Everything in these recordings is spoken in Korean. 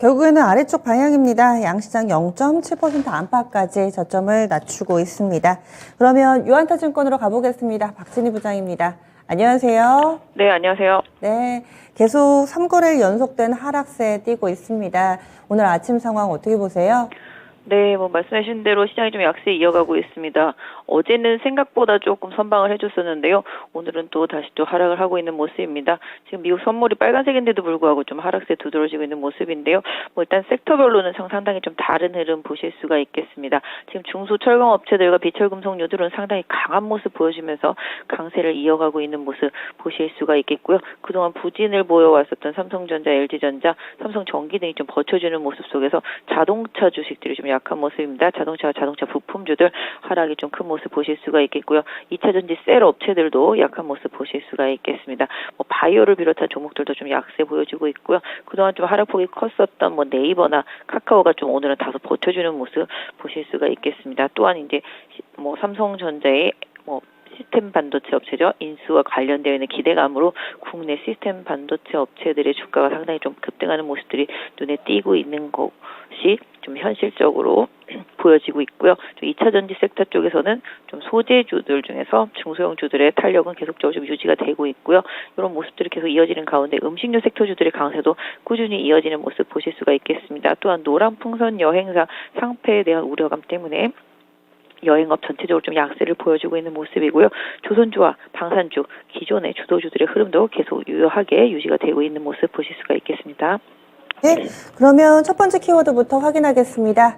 결국에는 아래쪽 방향입니다. 양시장 0.7% 안팎까지 저점을 낮추고 있습니다. 그러면 유한타증권으로 가보겠습니다. 박진희 부장입니다. 안녕하세요. 네, 안녕하세요. 네, 계속 3거래일 연속된 하락세에 뛰고 있습니다. 오늘 아침 상황 어떻게 보세요? 네, 말씀하신 대로 시장이 좀 약세 이어가고 있습니다. 어제는 생각보다 조금 선방을 해줬었는데요. 오늘은 또 다시 또 하락을 하고 있는 모습입니다. 지금 미국 선물이 빨간색인데도 불구하고 좀 하락세 두드러지고 있는 모습인데요. 일단 섹터별로는 상당히 좀 다른 흐름 보실 수가 있겠습니다. 지금 중소철강 업체들과 비철금속류들은 상당히 강한 모습 보여주면서 강세를 이어가고 있는 모습 보실 수가 있겠고요. 그동안 부진을 보여왔었던 삼성전자, LG전자, 삼성전기 등이 좀 버텨주는 모습 속에서 자동차 주식들이 좀 약한 모습입니다. 자동차 부품주들 하락이 좀 큰 모습 보실 수가 있겠고요. 2차전지 셀 업체들도 약한 모습 보실 수가 있겠습니다. 바이오를 비롯한 종목들도 좀 약세 보여주고 있고요. 그동안 좀 하락폭이 컸었던 네이버나 카카오가 좀 오늘은 다소 버텨주는 모습 보실 수가 있겠습니다. 또한 이제 삼성전자의 시스템 반도체 업체죠. 인수와 관련되어 있는 기대감으로 국내 시스템 반도체 업체들의 주가가 상당히 좀 급등하는 모습들이 눈에 띄고 있는 것이 좀 현실적으로 보여지고 있고요. 2차전지 섹터 쪽에서는 좀 소재주들 중에서 중소형주들의 탄력은 계속적으로 좀 유지가 되고 있고요. 이런 모습들이 계속 이어지는 가운데 음식료 섹터주들의 강세도 꾸준히 이어지는 모습 보실 수가 있겠습니다. 또한 노란풍선 여행사 상패에 대한 우려감 때문에 여행업 전체적으로 좀 약세를 보여주고 있는 모습이고요. 조선주와 방산주, 기존의 주도주들의 흐름도 계속 유효하게 유지가 되고 있는 모습 보실 수가 있겠습니다. 네, 그러면 첫 번째 키워드부터 확인하겠습니다.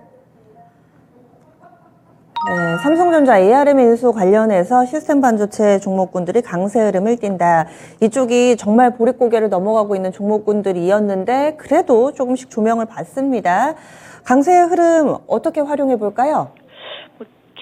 네, 삼성전자 ARM 인수 관련해서 시스템 반도체 종목군들이 강세 흐름을 띈다. 이쪽이 정말 보릿고개를 넘어가고 있는 종목군들이었는데 그래도 조금씩 조명을 받습니다. 강세의 흐름 어떻게 활용해 볼까요?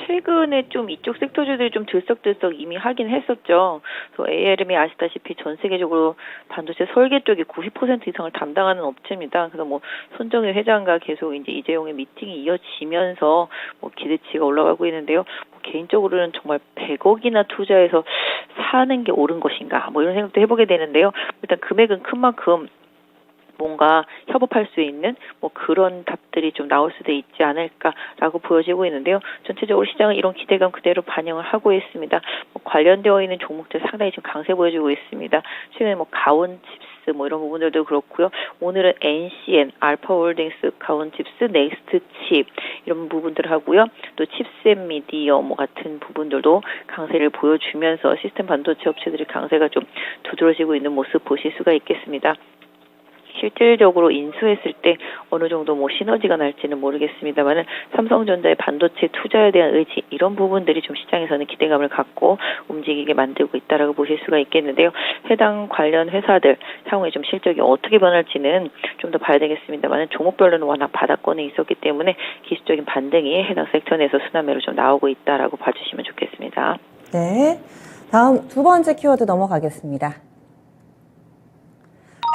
최근에 좀 이쪽 섹터주들이 좀 들썩들썩 이미 하긴 했었죠. 그래서 ARM이 아시다시피 전 세계적으로 반도체 설계 쪽이 90% 이상을 담당하는 업체입니다. 그래서 손정일 회장과 계속 이제 이재용의 미팅이 이어지면서 기대치가 올라가고 있는데요. 개인적으로는 정말 100억이나 투자해서 사는 게 옳은 것인가 이런 생각도 해보게 되는데요. 일단 금액은 큰 만큼 뭔가 협업할 수 있는 그런 답들이 좀 나올 수도 있지 않을까라고 보여지고 있는데요. 전체적으로 시장은 이런 기대감 그대로 반영을 하고 있습니다. 관련되어 있는 종목들 상당히 좀 강세 보여주고 있습니다. 최근에 가온칩스 이런 부분들도 그렇고요. 오늘은 NCN, 알파홀딩스, 가온칩스, 넥스트칩 이런 부분들 하고요. 또 칩셋미디어 같은 부분들도 강세를 보여주면서 시스템 반도체 업체들의 강세가 좀 두드러지고 있는 모습 보실 수가 있겠습니다. 실질적으로 인수했을 때 어느 정도 시너지가 날지는 모르겠습니다만은 삼성전자의 반도체 투자에 대한 의지 이런 부분들이 좀 시장에서는 기대감을 갖고 움직이게 만들고 있다라고 보실 수가 있겠는데요. 해당 관련 회사들 향후에 좀 실적이 어떻게 변할지는 좀 더 봐야 되겠습니다만은 종목별로는 워낙 바닥권에 있었기 때문에 기술적인 반등이 해당 섹터 내에서 순환매로 좀 나오고 있다라고 봐주시면 좋겠습니다. 네, 다음 두 번째 키워드 넘어가겠습니다.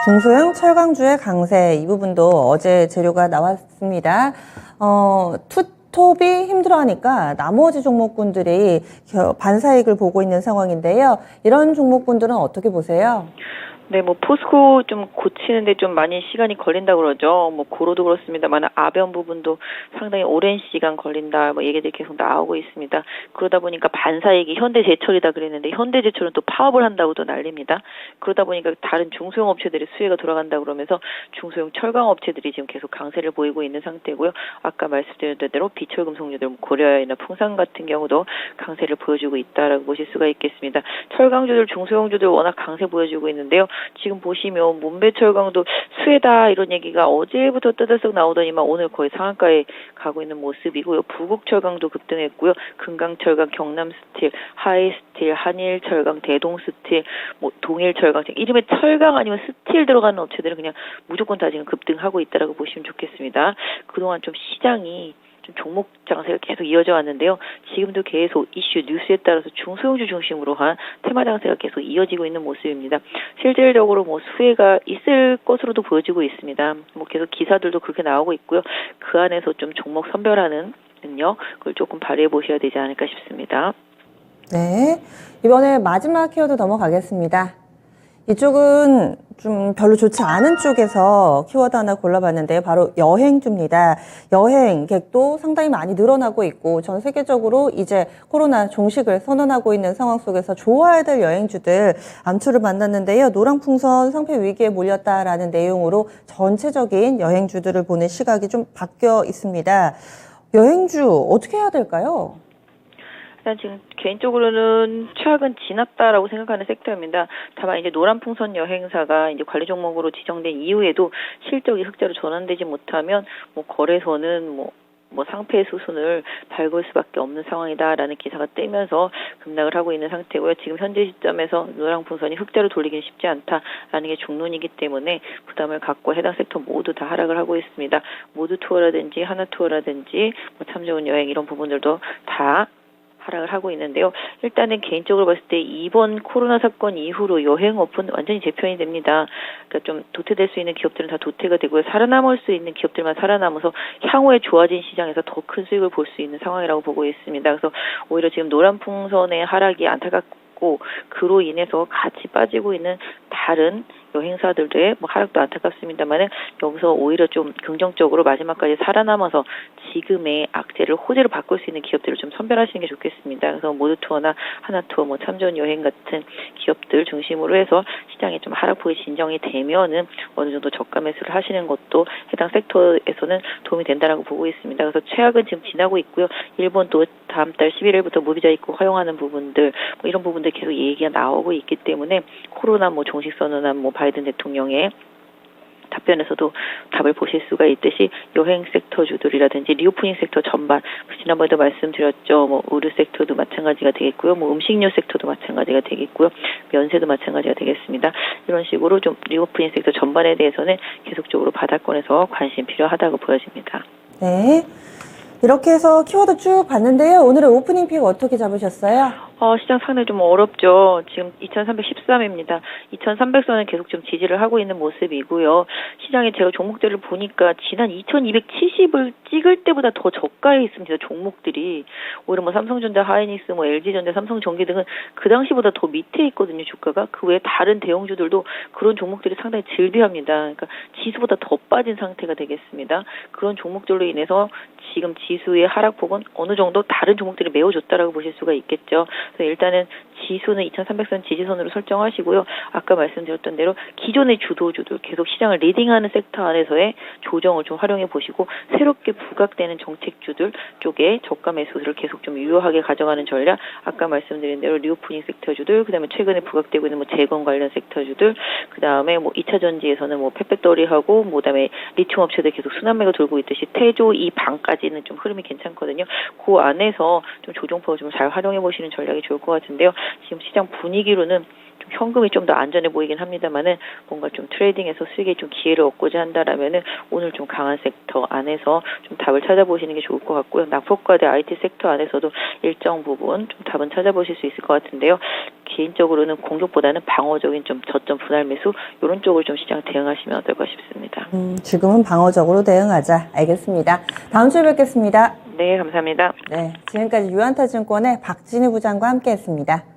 중소형 철강주의 강세 이 부분도 어제 재료가 나왔습니다. 투톱이 힘들어하니까 나머지 종목군들이 반사익을 보고 있는 상황인데요. 이런 종목군들은 어떻게 보세요? 네, 포스코 좀 고치는데 좀 많이 시간이 걸린다고 그러죠. 고로도 그렇습니다만 아변 부분도 상당히 오랜 시간 걸린다 얘기들이 계속 나오고 있습니다. 그러다 보니까 반사익이 현대제철이다 그랬는데 현대제철은 또 파업을 한다고도 난립니다. 그러다 보니까 다른 중소형 업체들의 수혜가 돌아간다 그러면서 중소형 철강 업체들이 지금 계속 강세를 보이고 있는 상태고요. 아까 말씀드렸던 대로 비철금속류들 고려아이나 풍산 같은 경우도 강세를 보여주고 있다라고 보실 수가 있겠습니다. 철강주들, 중소형주들 워낙 강세 보여주고 있는데요. 지금 보시면 문배철강도 수혜다 이런 얘기가 어제부터 뜨들썩 나오더니만 오늘 거의 상한가에 가고 있는 모습이고요. 부국철강도 급등했고요. 금강철강, 경남스틸, 하이스틸, 한일철강, 대동스틸, 동일철강 이름에 철강 아니면 스틸 들어가는 업체들은 그냥 무조건 다 지금 급등하고 있다라고 보시면 좋겠습니다. 그동안 좀 시장이 좀 종목 장세가 계속 이어져 왔는데요. 지금도 계속 이슈 뉴스에 따라서 중소형주 중심으로 한 테마 장세가 계속 이어지고 있는 모습입니다. 실질적으로 수혜가 있을 것으로도 보여지고 있습니다. 계속 기사들도 그렇게 나오고 있고요. 그 안에서 좀 종목 선별하는 능력 그걸 조금 발휘해 보셔야 되지 않을까 싶습니다. 네, 이번에 마지막 키워드 넘어가겠습니다. 이쪽은 좀 별로 좋지 않은 쪽에서 키워드 하나 골라봤는데요. 바로 여행주입니다. 여행객도 상당히 많이 늘어나고 있고 전 세계적으로 이제 코로나 종식을 선언하고 있는 상황 속에서 좋아야 될 여행주들 암투를 만났는데요. 노랑풍선 상패 위기에 몰렸다라는 내용으로 전체적인 여행주들을 보는 시각이 좀 바뀌어 있습니다. 여행주 어떻게 해야 될까요? 일단 지금 개인적으로는 최악은 지났다라고 생각하는 섹터입니다. 다만 이제 노란풍선 여행사가 이제 관리 종목으로 지정된 이후에도 실적이 흑자로 전환되지 못하면 뭐 거래소는 뭐 상패 수순을 밟을 수밖에 없는 상황이다라는 기사가 뜨면서 급락을 하고 있는 상태고요. 지금 현재 시점에서 노랑풍선이 흑자로 돌리기는 쉽지 않다라는 게 중론이기 때문에 부담을 갖고 해당 섹터 모두 다 하락을 하고 있습니다. 모두 투어라든지 하나투어라든지 뭐 참 좋은 여행 이런 부분들도 다 하락을 하고 있는데요. 일단은 개인적으로 봤을 때 이번 코로나 사건 이후로 여행업은 완전히 재편이 됩니다. 그러니까 좀 도태될 수 있는 기업들은 다 도태가 되고요. 살아남을 수 있는 기업들만 살아남아서 향후에 좋아진 시장에서 더 큰 수익을 볼 수 있는 상황이라고 보고 있습니다. 그래서 오히려 지금 노란풍선의 하락이 안타깝고 그로 인해서 같이 빠지고 있는 다른 여행사들의 뭐 하락도 안타깝습니다만은 여기서 오히려 좀 긍정적으로 마지막까지 살아남아서 지금의 악재를 호재로 바꿀 수 있는 기업들을 좀 선별하시는 게 좋겠습니다. 그래서 모두투어나 하나투어, 뭐 참 좋은 여행 같은 기업들 중심으로 해서 시장에 좀 하락폭이 진정이 되면은 어느 정도 저가 매수를 하시는 것도 해당 섹터에서는 도움이 된다라고 보고 있습니다. 그래서 최악은 지금 지나고 있고요. 일본도 다음 달 11일부터 무비자 입국 허용하는 부분들, 뭐 이런 부분들 계속 얘기가 나오고 있기 때문에 코로나 뭐 종식 선언한 뭐 바이든 대통령의 답변에서도 답을 보실 수가 있듯이 여행 섹터주들이라든지 리오프닝 섹터 전반, 지난번에도 말씀드렸죠. 뭐 의류 섹터도 마찬가지가 되겠고요. 뭐 음식료 섹터도 마찬가지가 되겠고요. 면세도 마찬가지가 되겠습니다. 이런 식으로 좀 리오프닝 섹터 전반에 대해서는 계속적으로 바닥권에서 관심 필요하다고 보여집니다. 네. 이렇게 해서 키워드 쭉 봤는데요. 오늘의 오프닝 픽 어떻게 잡으셨어요? 시장 상당히 좀 어렵죠. 지금 2313입니다. 2300선은 계속 좀 지지를 하고 있는 모습이고요. 시장에 제가 종목들을 보니까 지난 2270을 찍을 때보다 더 저가에 있습니다. 종목들이. 오히려 뭐 삼성전자, 하이닉스, 뭐 LG전자, 삼성전기 등은 그 당시보다 더 밑에 있거든요. 주가가. 그 외에 다른 대형주들도 그런 종목들이 상당히 즐비합니다. 그러니까 지수보다 더 빠진 상태가 되겠습니다. 그런 종목들로 인해서 지금 지수의 하락폭은 어느 정도 다른 종목들이 메워줬다라고 보실 수가 있겠죠. 그래서 일단은 지수는 2300선 지지선으로 설정하시고요. 아까 말씀드렸던 대로 기존의 주도주들 계속 시장을 리딩하는 섹터 안에서의 조정을 좀 활용해 보시고 새롭게 부각되는 정책주들 쪽에 저가 매수를 계속 좀 유효하게 가져가는 전략, 아까 말씀드린 대로 리오프닝 섹터주들, 그다음에 최근에 부각되고 있는 뭐 재건 관련 섹터주들, 그다음에 뭐 2차 전지에서는 뭐 페페토리하고 뭐 그다음에 리튬 업체들 계속 순환매가 돌고 있듯이 태조 이 방까지는 좀 흐름이 괜찮거든요. 그 안에서 좀 조정폭을 좀 잘 활용해 보시는 전략이 좋을 것 같은데요. 지금 시장 분위기로는 좀 현금이 좀 더 안전해 보이긴 합니다만은 뭔가 좀 트레이딩에서 수익에 좀 기회를 얻고자 한다라면은 오늘 좀 강한 섹터 안에서 좀 답을 찾아보시는 게 좋을 것 같고요. 낙폭과대 IT 섹터 안에서도 일정 부분 좀 답은 찾아보실 수 있을 것 같은데요. 개인적으로는 공격보다는 방어적인 좀 저점 분할 매수 이런 쪽을 좀 시장 대응하시면 어떨까 싶습니다. 지금은 방어적으로 대응하자. 알겠습니다. 다음 주에 뵙겠습니다. 네, 감사합니다. 네, 지금까지 유한타증권의 박진희 부장과 함께했습니다.